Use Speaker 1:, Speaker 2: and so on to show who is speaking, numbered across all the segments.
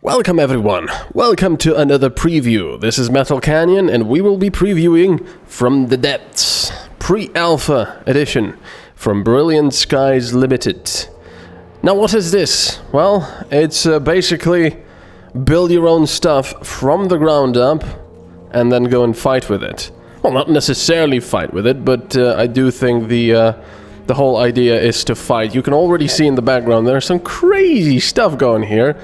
Speaker 1: Welcome everyone, welcome to another preview. This is Metal Canyon and we will be previewing From the Depths, pre-alpha edition from Brilliant Skies Limited. Now what is this? Well, it's basically build your own stuff from the ground up and then go and fight with it. Well, not necessarily fight with it, but I do think the whole idea is to fight. You can already see in the background there's some crazy stuff going here.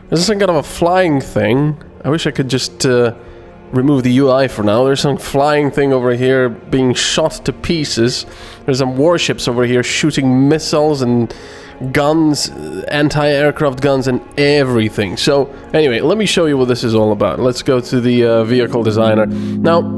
Speaker 1: There's some kind of a flying thing. I wish I could just remove the UI for now. There's some flying thing over here being shot to pieces. There's some warships over here shooting missiles and guns, anti-aircraft guns and everything. So anyway, let me show you what this is all about. Let's go to the vehicle designer. Now,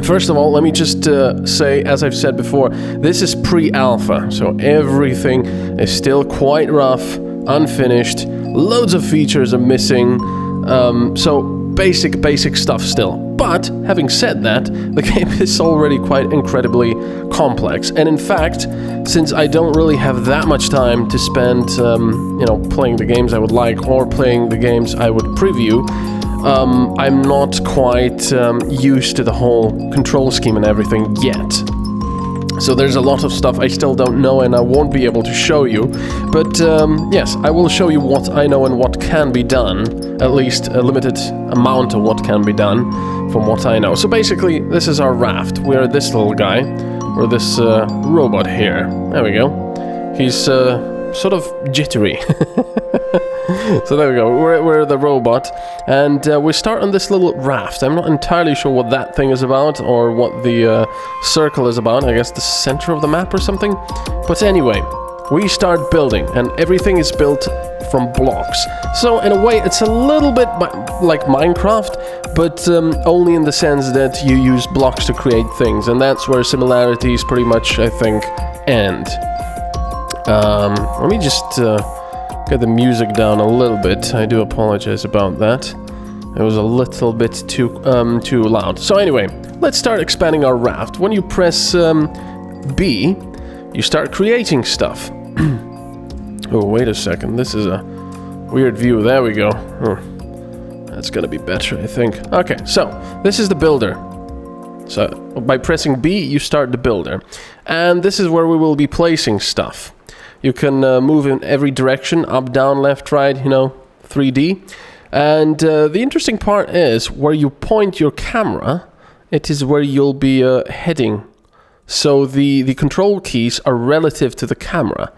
Speaker 1: first of all, let me just say, as I've said before, this is pre-alpha. So everything is still quite rough, unfinished. Loads of features are missing, so basic stuff still. But, having said that, the game is already quite incredibly complex. And in fact, since I don't really have that much time to spend, playing the games I would like or playing the games I would preview, I'm not quite used to the whole control scheme and everything yet. So there's a lot of stuff I still don't know and I won't be able to show you. But yes, I will show you what I know and what can be done. At least a limited amount of what can be done from what I know. So basically, this is our raft. We're this little guy. We're this robot here. There we go. He's sort of jittery. So there we go, we're the robot, and we start on this little raft. I'm not entirely sure what that thing is about, or what the circle is about. I guess the center of the map or something. But anyway, we start building, and everything is built from blocks. So in a way, it's a little bit like Minecraft, but only in the sense that you use blocks to create things, and that's where similarities pretty much, I think, end. Let me just get the music down a little bit. I do apologize about that. It was a little bit too loud. So anyway, let's start expanding our raft. When you press B, you start creating stuff. Oh, wait a second. This is a weird view. There we go. That's gonna be better, I think. Okay, so this is the builder. So by pressing B, you start the builder. And this is where we will be placing stuff. You can move in every direction, up, down, left, right, 3D. And the interesting part is, where you point your camera, it is where you'll be heading. So the control keys are relative to the camera.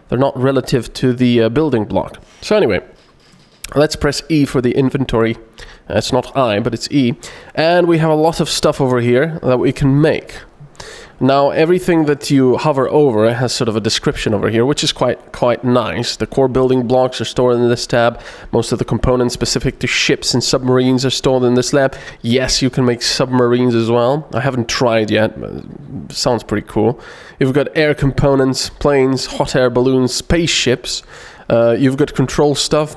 Speaker 1: They're not relative to the building block. So anyway, let's press E for the inventory. It's not I, but it's E. And we have a lot of stuff over here that we can make. Now, everything that you hover over has sort of a description over here, which is quite nice. The core building blocks are stored in this tab. Most of the components specific to ships and submarines are stored in this tab. Yes, you can make submarines as well. I haven't tried yet, but it sounds pretty cool. You've got air components, planes, hot air balloons, spaceships. You've got control stuff.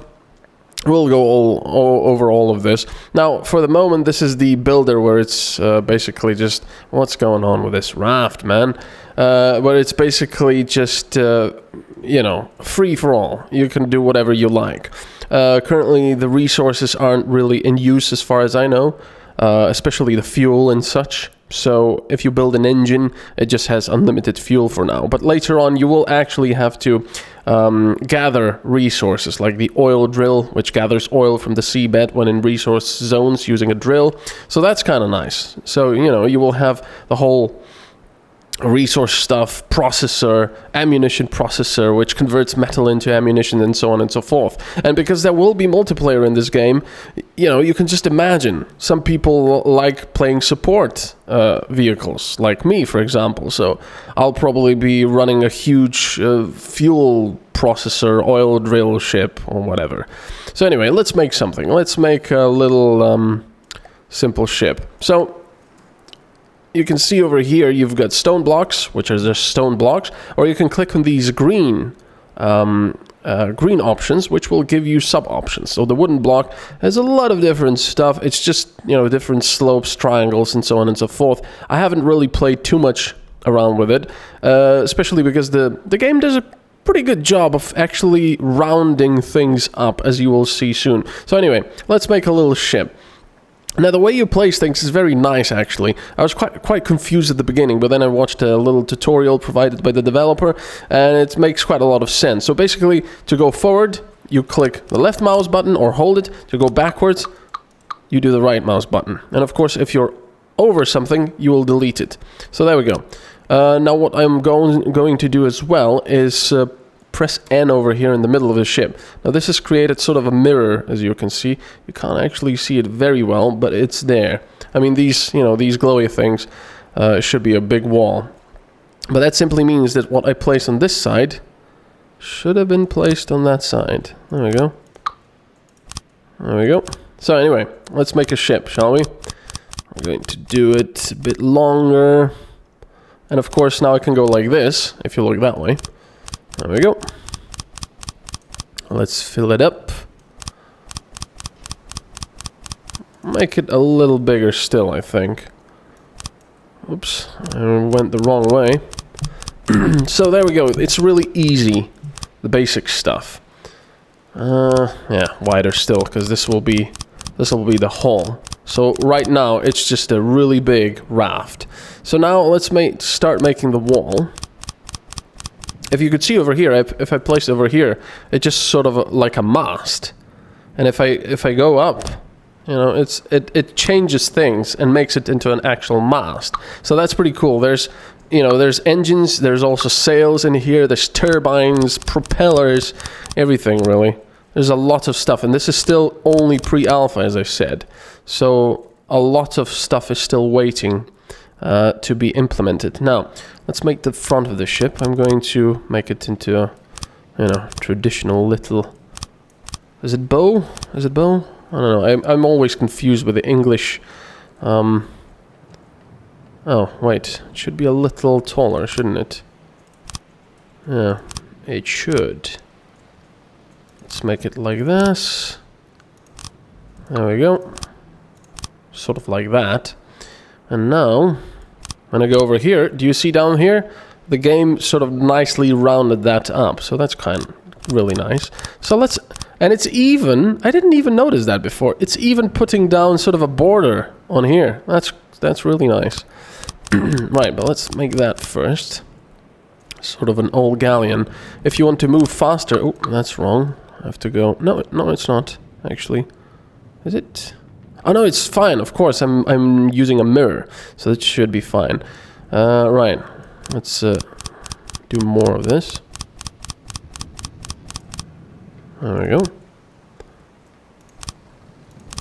Speaker 1: We'll go all over all of this. Now, for the moment, this is the builder where it's basically just... What's going on with this raft, man? But it's basically just, free for all. You can do whatever you like. Currently, the resources aren't really in use as far as I know, especially the fuel and such. So if you build an engine, it just has unlimited fuel for now. But later on, you will actually have to gather resources, like the oil drill, which gathers oil from the seabed when in resource zones using a drill. So that's kind of nice. So, you will have the whole resource stuff, processor, ammunition processor, which converts metal into ammunition and so on and so forth. And because there will be multiplayer in this game, you can just imagine some people like playing support vehicles, like me, for example. So I'll probably be running a huge fuel processor, oil drill ship or whatever. So anyway, let's make something. Let's make a little simple ship. So you can see over here you've got stone blocks, which are just stone blocks, or you can click on these green options, which will give you sub options. So the wooden block has a lot of different stuff. It's just different slopes, triangles, and so on and so forth. I haven't really played too much around with it, especially because the game does a pretty good job of actually rounding things up, as you will see soon. So anyway, let's make a little ship. Now, the way you place things is very nice, actually. I was quite confused at the beginning, but then I watched a little tutorial provided by the developer, and it makes quite a lot of sense. So basically, to go forward, you click the left mouse button or hold it. To go backwards, you do the right mouse button. And of course, if you're over something, you will delete it. So there we go. Now what I'm going to do as well is press N over here in the middle of the ship. Now this has created sort of a mirror, as you can see. You can't actually see it very well, but it's there. I mean, these glowy things should be a big wall. But that simply means that what I place on this side should have been placed on that side. There we go. There we go. So anyway, let's make a ship, shall we? We're going to do it a bit longer. And of course, now I can go like this, if you look that way. There we go. Let's fill it up. Make it a little bigger still, I think. Oops, I went the wrong way. So there we go. It's really easy, the basic stuff. Yeah, wider still, because this will be the hull. So right now it's just a really big raft. So now let's start making the wall. If you could see over here, if I place it over here, it's just sort of like a mast. And if I go up, you know, it changes things and makes it into an actual mast. So that's pretty cool. There's engines, there's also sails in here, there's turbines, propellers, everything really. There's a lot of stuff, and this is still only pre-alpha, as I said. So a lot of stuff is still waiting to be implemented. Now, let's make the front of the ship. I'm going to make it into a, traditional little... Is it bow? Is it bow? I don't know. I'm always confused with the English. Oh, wait. It should be a little taller, shouldn't it? Yeah, it should. Let's make it like this. There we go. Sort of like that. And now, when I go over here, do you see down here? The game sort of nicely rounded that up. So that's kind of really nice. So let's... And it's even... I didn't even notice that before. It's even putting down sort of a border on here. That's really nice. Right, but let's make that first. Sort of an old galleon. If you want to move faster... Oh, that's wrong. I have to go... No, it's not, actually. Is it? Oh, no, it's fine. Of course, I'm using a mirror, so it should be fine. Right. Let's do more of this. There we go.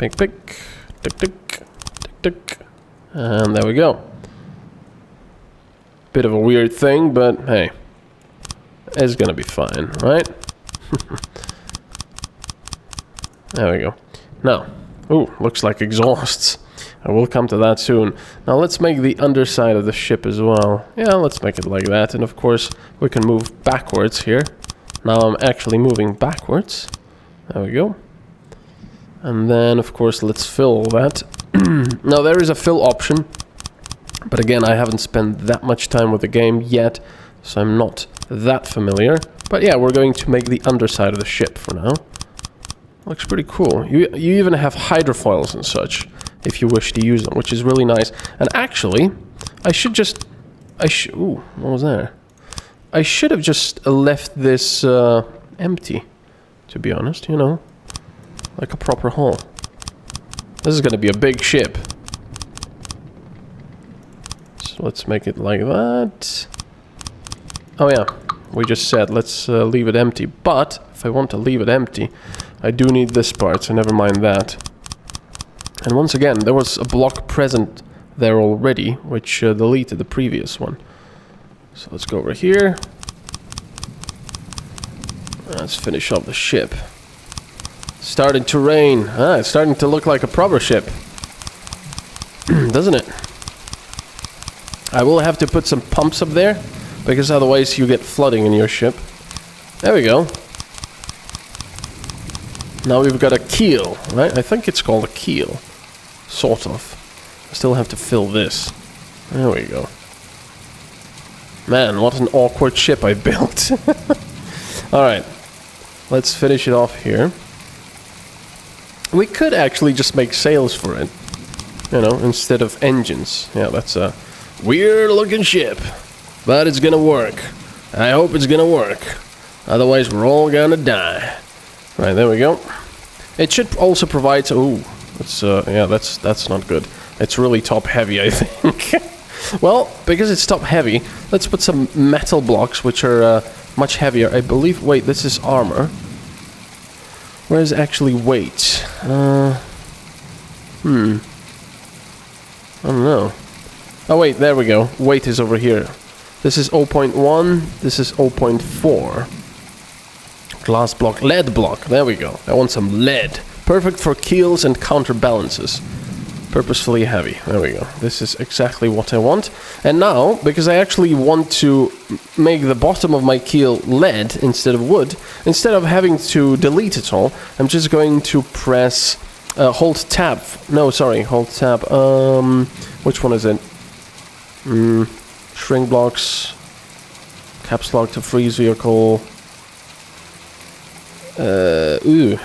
Speaker 1: Pick, pick. Tick, tick. Tick, tick. And there we go. Bit of a weird thing, but hey. It's gonna be fine, right? There we go. Now, ooh, looks like exhausts. I will come to that soon. Now let's make the underside of the ship as well. Yeah, let's make it like that. And of course, we can move backwards here. Now I'm actually moving backwards. There we go. And then, of course, let's fill that. Now there is a fill option. But again, I haven't spent that much time with the game yet. So I'm not that familiar. But yeah, we're going to make the underside of the ship for now. Looks pretty cool. You even have hydrofoils and such, if you wish to use them, which is really nice. And actually, ooh, what was there? I should have just left this empty, to be honest, like a proper hull. This is going to be a big ship. So let's make it like that. Oh yeah, we just said let's leave it empty. But if I want to leave it empty, I do need this part, so never mind that. And once again, there was a block present there already, which deleted the previous one. So let's go over here. Let's finish off the ship. Starting to rain. It's starting to look like a proper ship. Doesn't it? I will have to put some pumps up there, because otherwise you get flooding in your ship. There we go. Now we've got a keel, right? I think it's called a keel. Sort of. I still have to fill this. There we go. Man, what an awkward ship I built. Alright. Let's finish it off here. We could actually just make sails for it. You know, instead of engines. Yeah, that's a weird looking ship. But it's gonna work. I hope it's gonna work. Otherwise, we're all gonna die. Right, there we go. It should also provide... Ooh, it's, yeah, that's not good. It's really top heavy, I think. Well, because it's top heavy, let's put some metal blocks, which are much heavier. I believe... Wait, this is armor. Where is actually weight? I don't know. Oh wait, there we go. Weight is over here. This is 0.1, this is 0.4. Glass block, lead block, there we go. I want some lead. Perfect for keels and counterbalances. Purposefully heavy, there we go. This is exactly what I want. And now, because I actually want to make the bottom of my keel lead instead of wood, instead of having to delete it all, I'm just going to press hold tab. No, sorry, hold tab. Which one is it? Shrink blocks. Caps lock to freeze vehicle. Ooh.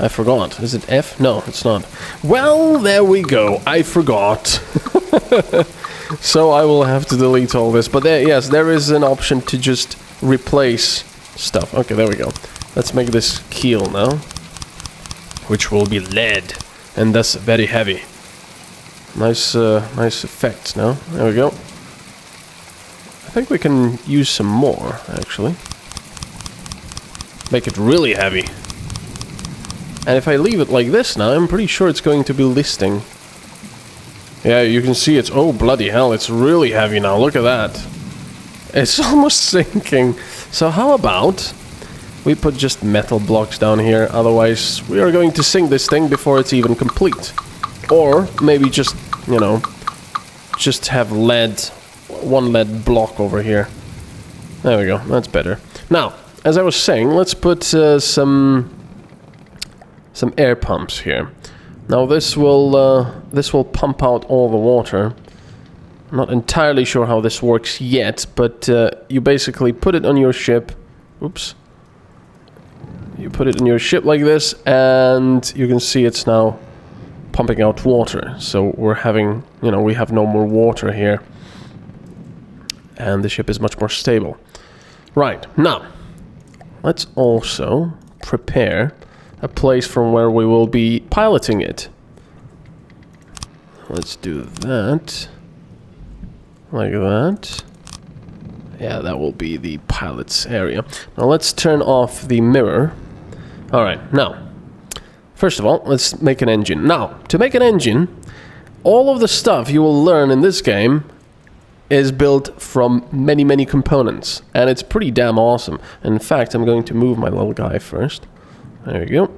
Speaker 1: I forgot. Is it F? No, it's not. Well, there we go. I forgot. So I will have to delete all this. But there, yes, there is an option to just replace stuff. Okay, there we go. Let's make this keel now. Which will be lead. And thus very heavy. Nice, nice effect now. There we go. I think we can use some more, actually. Make it really heavy. And if I leave it like this now, I'm pretty sure it's going to be listing. Yeah, you can see it's... Oh, bloody hell, it's really heavy now. Look at that. It's almost sinking. So how about we put just metal blocks down here? Otherwise, we are going to sink this thing before it's even complete. Or maybe just, you know, just have lead... one lead block over here. There we go. That's better. Now, as I was saying, let's put some air pumps here. Now this will pump out all the water. I'm not entirely sure how this works yet, but you basically put it on your ship. Oops. You put it on your ship like this, and you can see it's now pumping out water. So we're having, you know, we have no more water here. And the ship is much more stable. Right, now, let's also prepare a place from where we will be piloting it. Let's do that. Like that. Yeah, that will be the pilot's area. Now let's turn off the mirror. Alright, now, first of all, let's make an engine. Now, to make an engine, all of the stuff you will learn in this game is built from many, many components. And it's pretty damn awesome. In fact, I'm going to move my little guy first. There we go.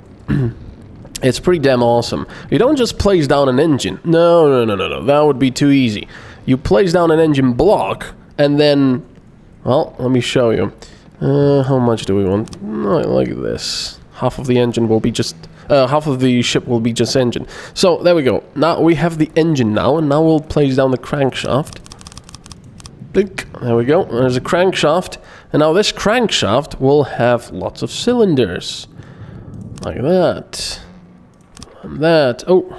Speaker 1: It's pretty damn awesome. You don't just place down an engine. No. That would be too easy. You place down an engine block, and then... Well, let me show you. How much do we want? Like this. Half of the engine will be just... half of the ship will be just engine. So, there we go. Now, we have the engine now, and now we'll place down the crankshaft. Blink. There we go. There's a crankshaft. And now this crankshaft will have lots of cylinders. Like that. And that. Oh,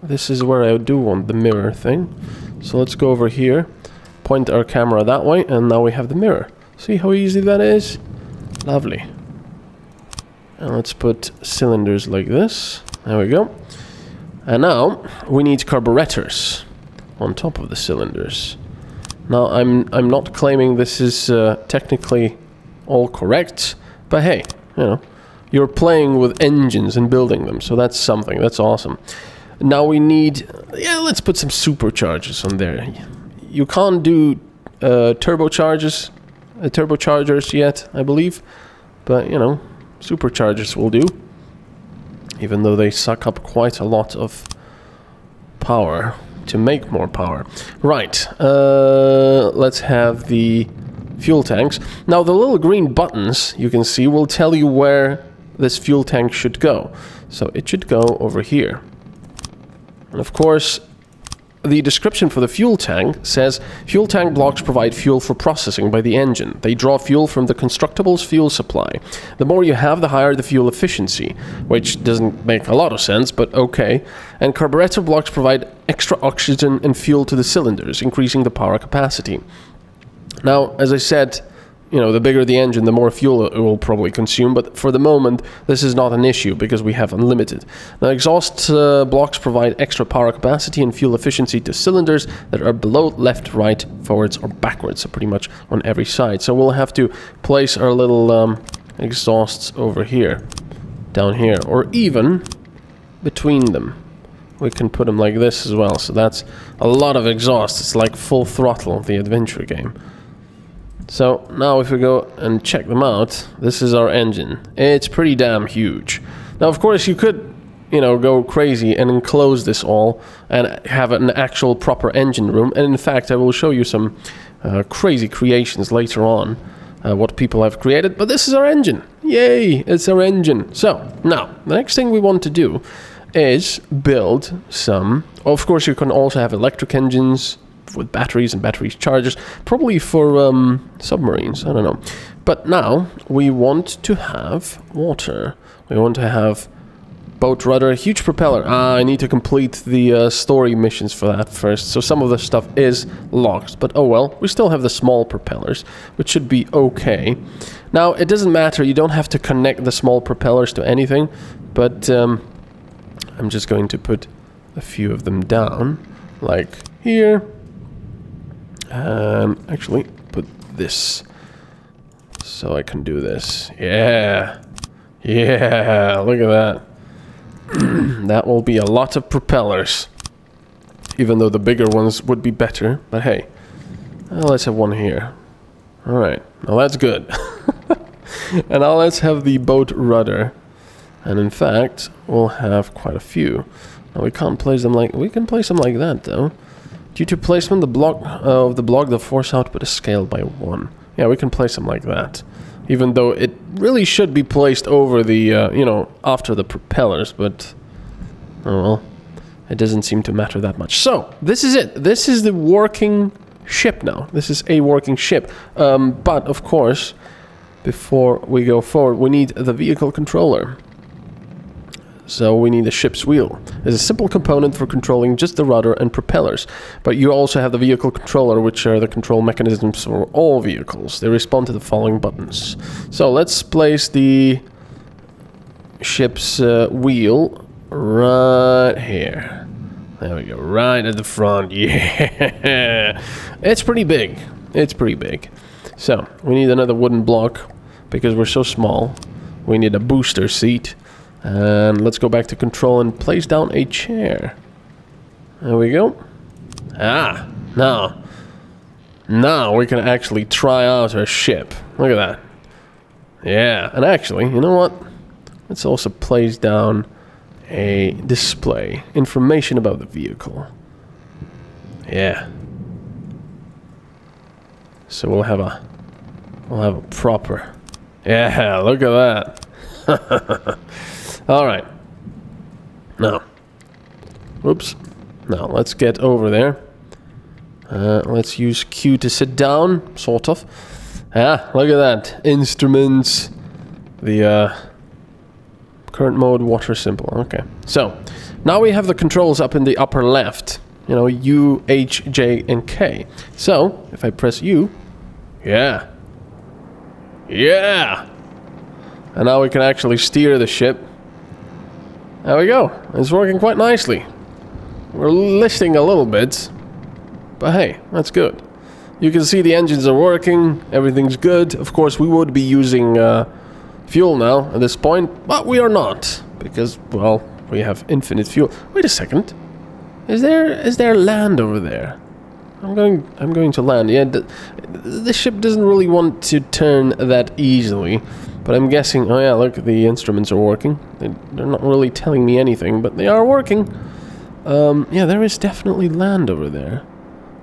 Speaker 1: this is where I do want the mirror thing. So let's go over here. Point our camera that way. And now we have the mirror. See how easy that is? Lovely. And let's put cylinders like this. There we go. And now we need carburetors on top of the cylinders. Now, I'm not claiming this is technically all correct, but hey, you know, you're playing with engines and building them, so that's something, that's awesome. Now we need, yeah, let's put some superchargers on there. You can't do turbochargers yet, I believe, but, you know, superchargers will do, even though they suck up quite a lot of power. To make more power. Right, let's have the fuel tanks. Now the little green buttons, you can see, will tell you where this fuel tank should go. So it should go over here. And of course, the description for the fuel tank says, fuel tank blocks provide fuel for processing by the engine. They draw fuel from the constructible's fuel supply. The more you have, the higher the fuel efficiency, which doesn't make a lot of sense, but okay. And carburetor blocks provide extra oxygen and fuel to the cylinders, increasing the power capacity. Now, as I said, you know, the bigger the engine, the more fuel it will probably consume, but for the moment, this is not an issue because we have unlimited. Now, exhaust blocks provide extra power capacity and fuel efficiency to cylinders that are below, left, right, forwards, or backwards, so pretty much on every side. So we'll have to place our little exhausts over here, down here, or even between them. We can put them like this as well, so that's a lot of exhaust. It's like full throttle, the adventure game. So now if we go and check them out, this is our engine. It's pretty damn huge. Now, of course, you could, you know, go crazy and enclose this all and have an actual proper engine room. And in fact, I will show you some crazy creations later on, what people have created. But this is our engine. Yay, it's our engine. So now, the next thing we want to do is build some... Of course, you can also have electric engines with batteries and batteries chargers, probably for submarines, I don't know. But now we want to have water. We want to have boat rudder, a huge propeller. I need to complete the story missions for that first, so some of the stuff is locked, but oh well, we still have the small propellers, which should be okay. Now, it doesn't matter, you don't have to connect the small propellers to anything, but I'm just going to put a few of them down, like here. Actually, put this so I can do this. Yeah, yeah, look at that. That will be a lot of propellers, even though the bigger ones would be better. But hey, let's have one here. All right, now that's good. And now let's have the boat rudder. And in fact, we'll have quite a few. Now we can't place them like... We can place them like that, though. Due to placement, the block, the force output is scaled by 1. Yeah, we can place them like that. Even though it really should be placed over the, you know, after the propellers, but... Oh well. It doesn't seem to matter that much. So, this is it. This is the working ship now. This is a working ship. But, of course, before we go forward, we need the vehicle controller. So we need a ship's wheel. It's a simple component for controlling just the rudder and propellers. But you also have the vehicle controller, which are the control mechanisms for all vehicles. They respond to the following buttons. So let's place the ship's wheel right here. There we go, right at the front. Yeah! It's pretty big. It's pretty big. So, we need another wooden block, because we're so small. We need a booster seat. And let's go back to control and place down a chair. There we go. Ah, now we can actually try out our ship. Look at that. Yeah, and actually, you know what? Let's also place down a display. Information about the vehicle. Yeah. So we'll have a proper... Yeah, look at that. Alright. Now. Oops. Now, let's get over there. Let's use Q to sit down, sort of. Ah, look at that. Instruments. The, current mode, water simple. Okay. So, now we have the controls up in the upper left. You know, U, H, J, and K. So, if I press U... Yeah. Yeah! And now we can actually steer the ship. There we go. It's working quite nicely. We're listing a little bit. But hey, that's good. You can see the engines are working. Everything's good. Of course, we would be using fuel now at this point. But we are not. Because, well, we have infinite fuel. Wait a second. Is there land over there? I'm going to land. Yeah, the ship doesn't really want to turn that easily. But I'm guessing... Oh yeah, look, the instruments are working. They're not really telling me anything, but they are working. Yeah, there is definitely land over there.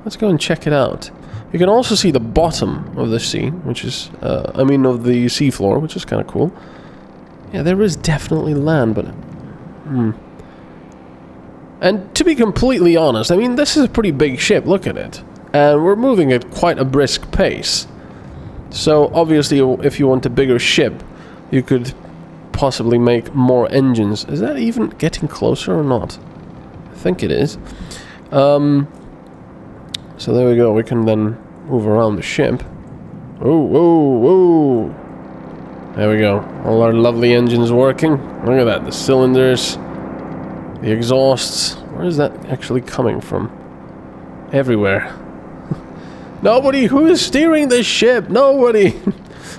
Speaker 1: Let's go and check it out. You can also see the bottom of the sea, which is... I mean, of the seafloor, which is kind of cool. Yeah, there is definitely land, but... And to be completely honest, I mean, this is a pretty big ship, look at it. And we're moving at quite a brisk pace. So, obviously, if you want a bigger ship, you could possibly make more engines. Is that even getting closer or not? I think it is. So there we go, we can then move around the ship. Oh, whoa, whoa! There we go, all our lovely engines working. Look at that, the cylinders, the exhausts. Where is that actually coming from? Everywhere. Nobody! Who is steering this ship? Nobody!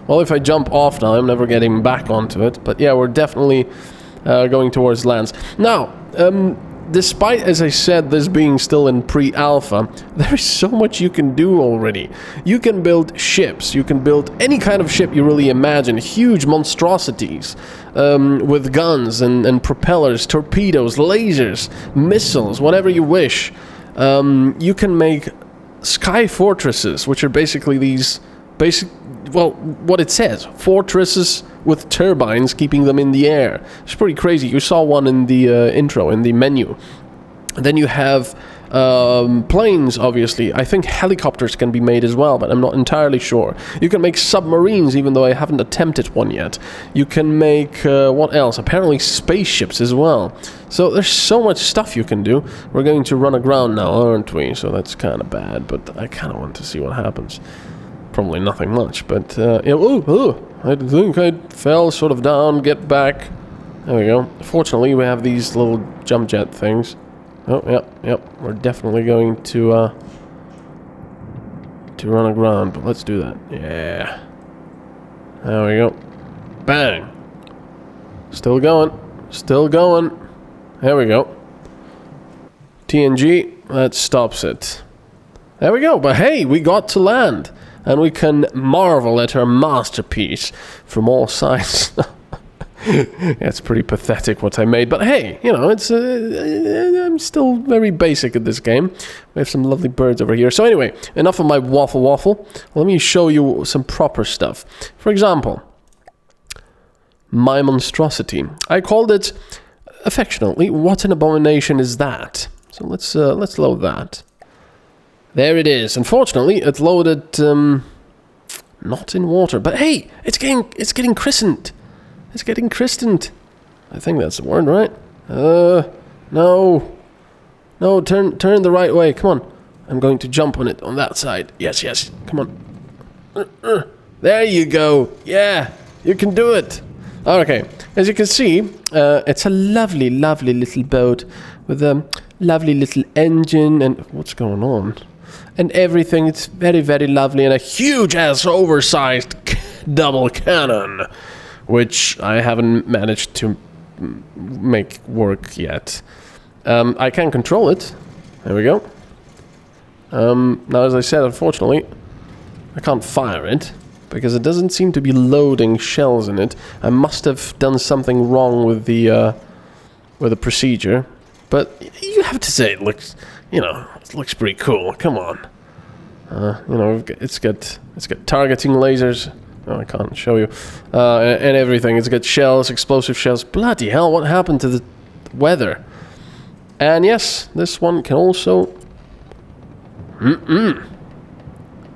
Speaker 1: Well, if I jump off now, I'm never getting back onto it. But yeah, we're definitely going towards lands. Now, despite, as I said, this being still in pre-alpha, there is so much you can do already. You can build ships. You can build any kind of ship you really imagine. Huge monstrosities with guns and propellers, torpedoes, lasers, missiles, whatever you wish. You can make sky fortresses, which are basically these well, what it says, fortresses with turbines keeping them in the air. It's pretty crazy. You saw one in the intro, in the menu. And then you have planes, obviously. I think helicopters can be made as well, but I'm not entirely sure. You can make submarines, even though I haven't attempted one yet. You can make, what else? Apparently spaceships as well. So there's so much stuff you can do. We're going to run aground now, aren't we? So that's kind of bad, but I kind of want to see what happens. Probably nothing much, but, yeah, I think I fell sort of down, get back. There we go. Fortunately, we have these little jump jet things. Oh, yep. We're definitely going to run aground, but let's do that. Yeah. There we go. Bang. Still going. There we go. TNG, that stops it. There we go, but hey, we got to land. And we can marvel at our masterpiece from all sides. Yeah, it's pretty pathetic what I made, but hey, you know, it's I'm still very basic at this game. We have some lovely birds over here. So anyway, enough of my waffle. Let me show you some proper stuff. For example, my monstrosity. I called it affectionately, "What an abomination is that?" So let's load that. There it is. Unfortunately, it loaded not in water, but hey, it's getting christened. It's getting christened. I think that's the word, right? No, turn the right way. Come on. I'm going to jump on it on that side. Yes. Come on. There you go. Yeah, you can do it. Okay. As you can see, it's a lovely little boat with a lovely little engine and what's going on? And everything, it's very lovely, and a huge-ass oversized double cannon, which I haven't managed to make work yet. I can control it. There we go. Now, as I said, unfortunately, I can't fire it, because it doesn't seem to be loading shells in it. I must have done something wrong with the procedure, but you have to say it looks... You know, it looks pretty cool. Come on. You know, it's got targeting lasers. Oh, I can't show you. And everything. It's got shells, explosive shells. Bloody hell, what happened to the weather? And yes, this one can also... Can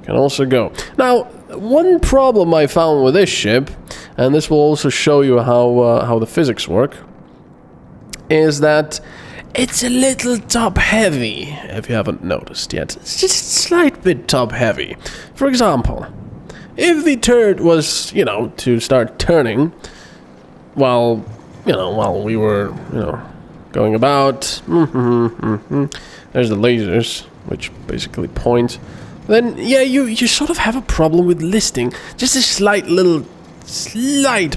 Speaker 1: also go. Now, one problem I found with this ship, and this will also show you how the physics work, is that it's a little top-heavy, if you haven't noticed yet. It's just a slight bit top-heavy. For example, if the turret was, you know, to start turning while we were, you know, going about, there's the lasers, which basically point, then, yeah, you sort of have a problem with listing. Just a slight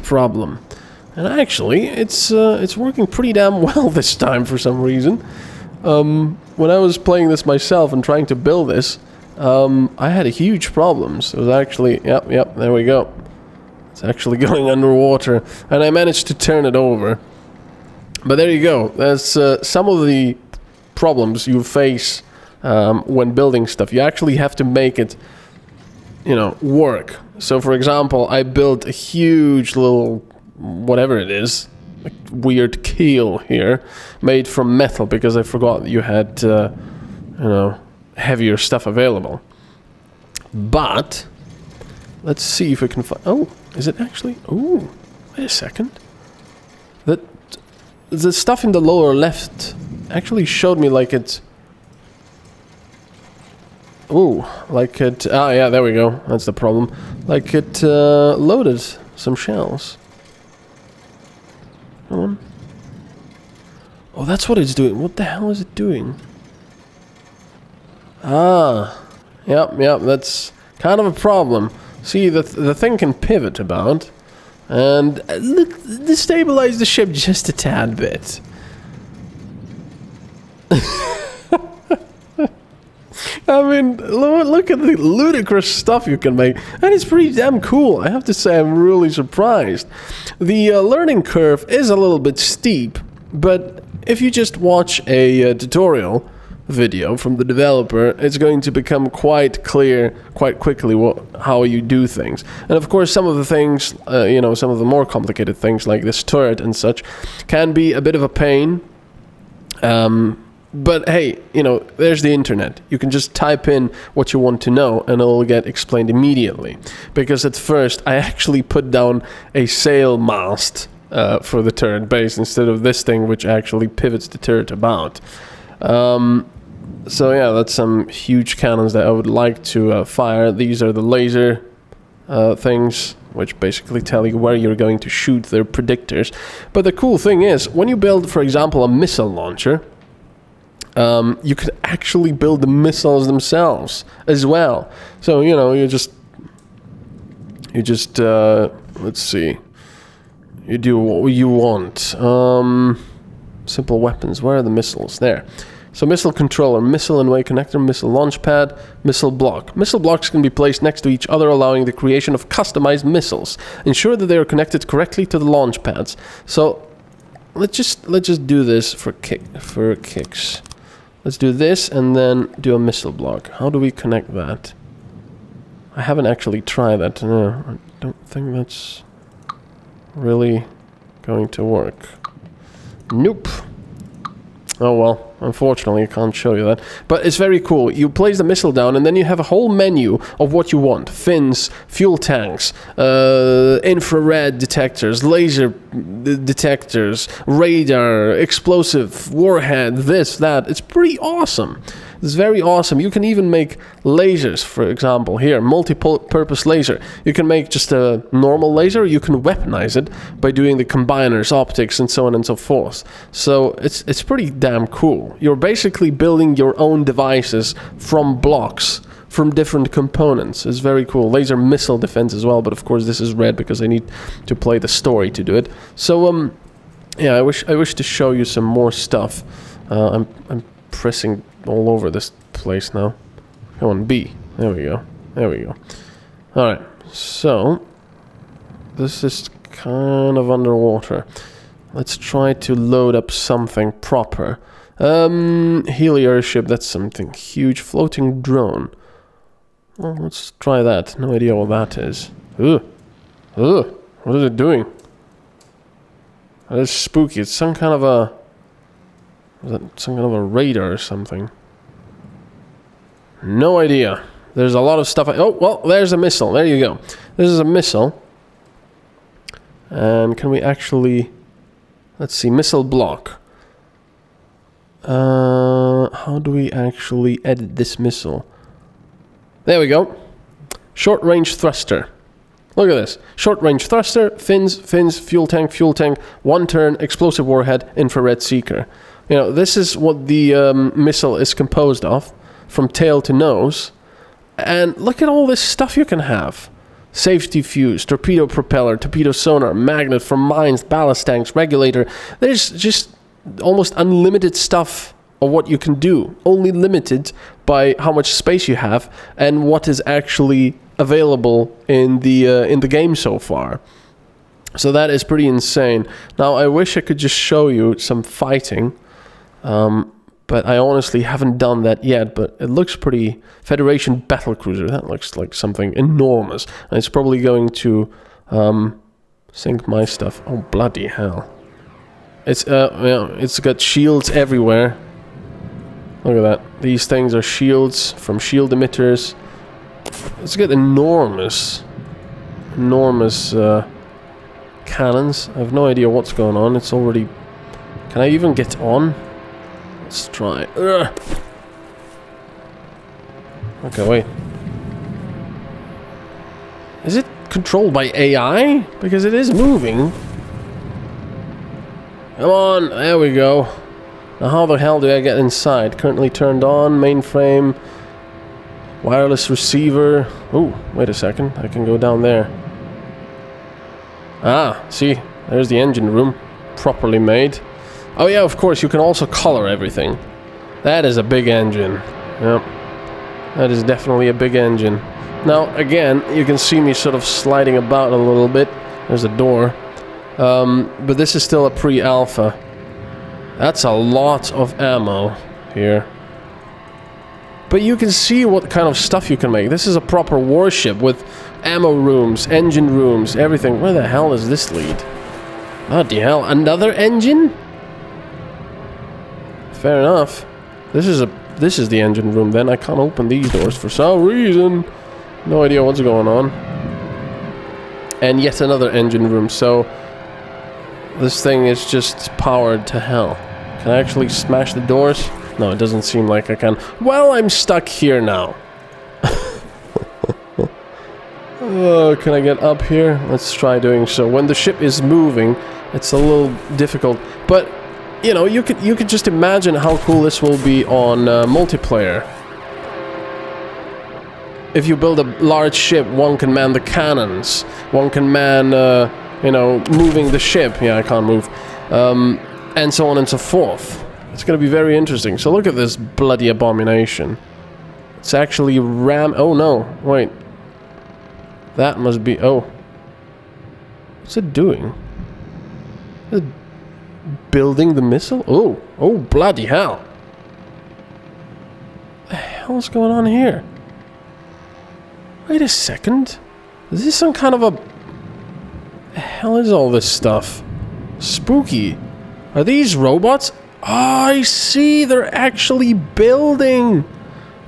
Speaker 1: problem. And actually, it's working pretty damn well this time for some reason. When I was playing this myself and trying to build this, I had huge problems. It was actually, yep, there we go. It's actually going underwater, and I managed to turn it over. But there you go. That's some of the problems you face when building stuff. You actually have to make it, you know, work. So, for example, I built a huge little... whatever it is, weird keel here made from metal, because I forgot you had, you know, heavier stuff available. But let's see if we can find... Oh, is it actually... Oh, wait a second. The stuff in the lower left actually showed me like it's... Oh, like it... Ah, yeah, there we go. That's the problem. Like it loaded some shells. Come on. Oh, that's what it's doing. What the hell is it doing? Ah. Yep, that's kind of a problem. See, the thing can pivot about. And destabilize the ship just a tad bit. I mean, look at the ludicrous stuff you can make. And it's pretty damn cool. I have to say, I'm really surprised. The learning curve is a little bit steep, but if you just watch a tutorial video from the developer, it's going to become quite clear quite quickly how you do things. And of course, some of the things, you know, some of the more complicated things like this turret and such can be a bit of a pain. But hey, you know, there's the internet. You can just type in what you want to know and it'll get explained immediately. Because at first, I actually put down a sail mast for the turret base instead of this thing, which actually pivots the turret about. So yeah, that's some huge cannons that I would like to fire. These are the laser things, which basically tell you where you're going to shoot. They're predictors. But the cool thing is, when you build, for example, a missile launcher, you can actually build the missiles themselves as well. So, you know, you just let's see. You do what you want. Simple weapons. Where are the missiles? There. So missile controller, missile and way connector, missile launch pad, missile block. Missile blocks can be placed next to each other, allowing the creation of customized missiles. Ensure that they are connected correctly to the launch pads. So let's just do this for kicks. Let's do this and then do a missile block. How do we connect that? I haven't actually tried that. No, I don't think that's really going to work. Nope. Oh well, unfortunately I can't show you that. But it's very cool. You place the missile down and then you have a whole menu of what you want. Fins, fuel tanks, infrared detectors, laser detectors, radar, explosive, warhead, this, that. It's pretty awesome. It's very awesome. You can even make lasers, for example. Here, multi-purpose laser. You can make just a normal laser. You can weaponize it by doing the combiners, optics, and so on and so forth. So it's pretty damn cool. You're basically building your own devices from blocks, from different components. It's very cool. Laser missile defense as well, but of course this is red because I need to play the story to do it. So yeah, I wish to show you some more stuff. I'm pressing all over this place now. Come on, B. There we go. There we go. Alright, so this is kind of underwater. Let's try to load up something proper. Heli ship, that's something huge. Floating drone. Well, let's try that. No idea what that is. Ugh. Ugh. What is it doing? That is spooky. It's some kind of a... Is that some kind of a radar or something? No idea. There's a lot of stuff. Oh, well, there's a missile. There you go. This is a missile. And can we actually... Let's see, missile block. How do we actually edit this missile? There we go. Short range thruster. Look at this. Short range thruster, fins, fuel tank, one turn, explosive warhead, infrared seeker. You know, this is what the missile is composed of, from tail to nose. And look at all this stuff you can have. Safety fuse, torpedo propeller, torpedo sonar, magnet for mines, ballast tanks, regulator. There's just almost unlimited stuff of what you can do. Only limited by how much space you have and what is actually available in the game so far. So that is pretty insane. Now I wish I could just show you some fighting. But I honestly haven't done that yet, but it looks pretty... Federation battlecruiser, that looks like something enormous. And it's probably going to sink my stuff. Oh, bloody hell. It's it's got shields everywhere. Look at that. These things are shields from shield emitters. It's got enormous cannons. I have no idea what's going on. It's already... Can I even get on? Let's try. Ugh. Okay, wait. Is it controlled by AI? Because it is moving. Come on, there we go. Now how the hell do I get inside? Currently turned on, mainframe, wireless receiver. Oh, wait a second, I can go down there. Ah, see, there's the engine room, properly made. Oh yeah, of course, you can also color everything. That is a big engine. Yep, that is definitely a big engine. Now, again, you can see me sort of sliding about a little bit. There's a door. But this is still a pre-alpha. That's a lot of ammo here. But you can see what kind of stuff you can make. This is a proper warship with ammo rooms, engine rooms, everything. Where the hell does this lead? Bloody hell, another engine? Fair enough. This is the engine room then. I can't open these doors for some reason. No idea what's going on. And yet another engine room, so this thing is just powered to hell. Can I actually smash the doors? No, it doesn't seem like I can. Well, I'm stuck here now. Oh, can I get up here? Let's try doing so. When the ship is moving, it's a little difficult. But, you know, you could just imagine how cool this will be on multiplayer. If you build a large ship, one can man the cannons. One can man, you know, moving the ship. Yeah, I can't move. And so on and so forth. It's going to be very interesting. So look at this bloody abomination. It's actually oh no, wait. That must be... Oh. What's it doing? Is it building the missile? Oh. Oh, bloody hell. What the hell's going on here? Wait a second. Is this some kind of a... The hell is all this stuff? Spooky. Are these robots? Oh, I see. They're actually building.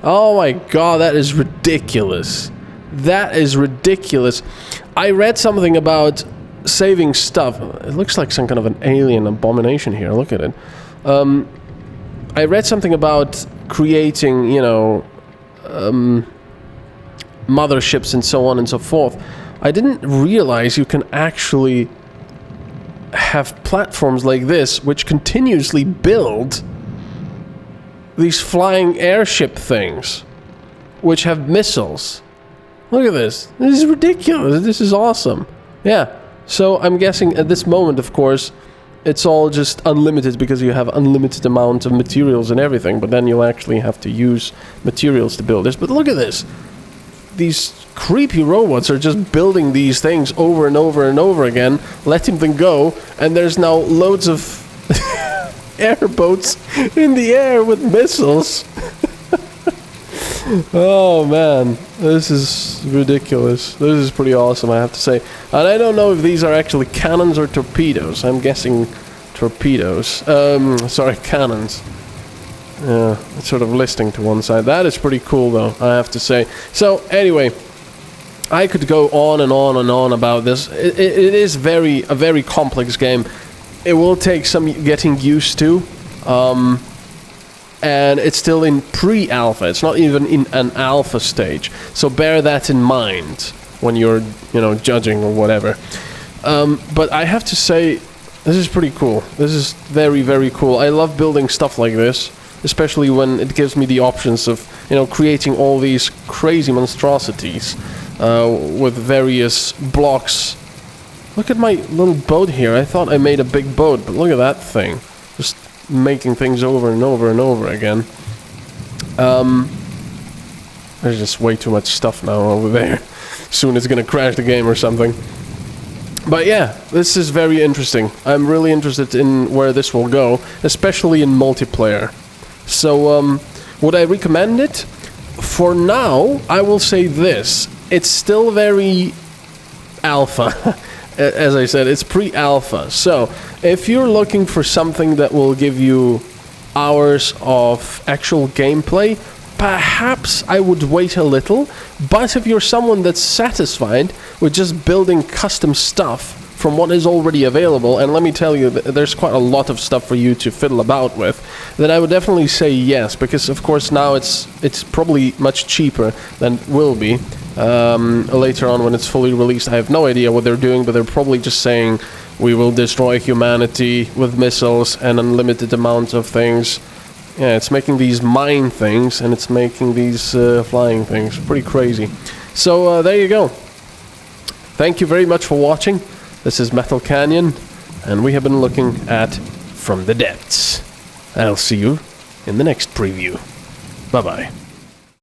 Speaker 1: Oh my god, that is ridiculous. That is ridiculous. I read something about saving stuff. It looks like some kind of an alien abomination here. Look at it. I read something about creating, you know, motherships and so on and so forth. I didn't realize you can actually have platforms like this which continuously build these flying airship things which have missiles. Look at this. This is ridiculous. This is awesome. Yeah. So I'm guessing at this moment, of course, it's all just unlimited because you have unlimited amount of materials and everything, but then you'll actually have to use materials to build this. But look at this. These creepy robots are just building these things over and over and over again, letting them go, and there's now loads of airboats in the air with missiles. Oh man, this is ridiculous. This is pretty awesome, I have to say. And I don't know if these are actually cannons or torpedoes. I'm guessing torpedoes. Sorry, cannons. Yeah, it's sort of listing to one side. That is pretty cool though, I have to say. So anyway, I could go on and on and on about this. It is a very complex game. It will take some getting used to. And it's still in pre-alpha. It's not even in an alpha stage. So bear that in mind when you're, you know, judging or whatever. But I have to say, this is pretty cool. This is very, very cool. I love building stuff like this, especially when it gives me the options of, you know, creating all these crazy monstrosities with various blocks. Look at my little boat here. I thought I made a big boat, but look at that thing. Just making things over and over and over again. There's just way too much stuff now over there. Soon it's gonna crash the game or something. But yeah, this is very interesting. I'm really interested in where this will go, especially in multiplayer. So, would I recommend it? For now, I will say this. It's still very alpha. as I said, it's pre-alpha. So if you're looking for something that will give you hours of actual gameplay, perhaps I would wait a little. But if you're someone that's satisfied with just building custom stuff from what is already available, and let me tell you, there's quite a lot of stuff for you to fiddle about with, then I would definitely say yes, because of course now it's probably much cheaper than it will be later on when it's fully released. I have no idea what they're doing, but they're probably just saying we will destroy humanity with missiles and unlimited amounts of things. Yeah, it's making these mine things, and it's making these flying things. Pretty crazy. So there you go. Thank you very much for watching. This is Metal Canyon, and we have been looking at From the Depths. I'll see you in the next preview. Bye-bye.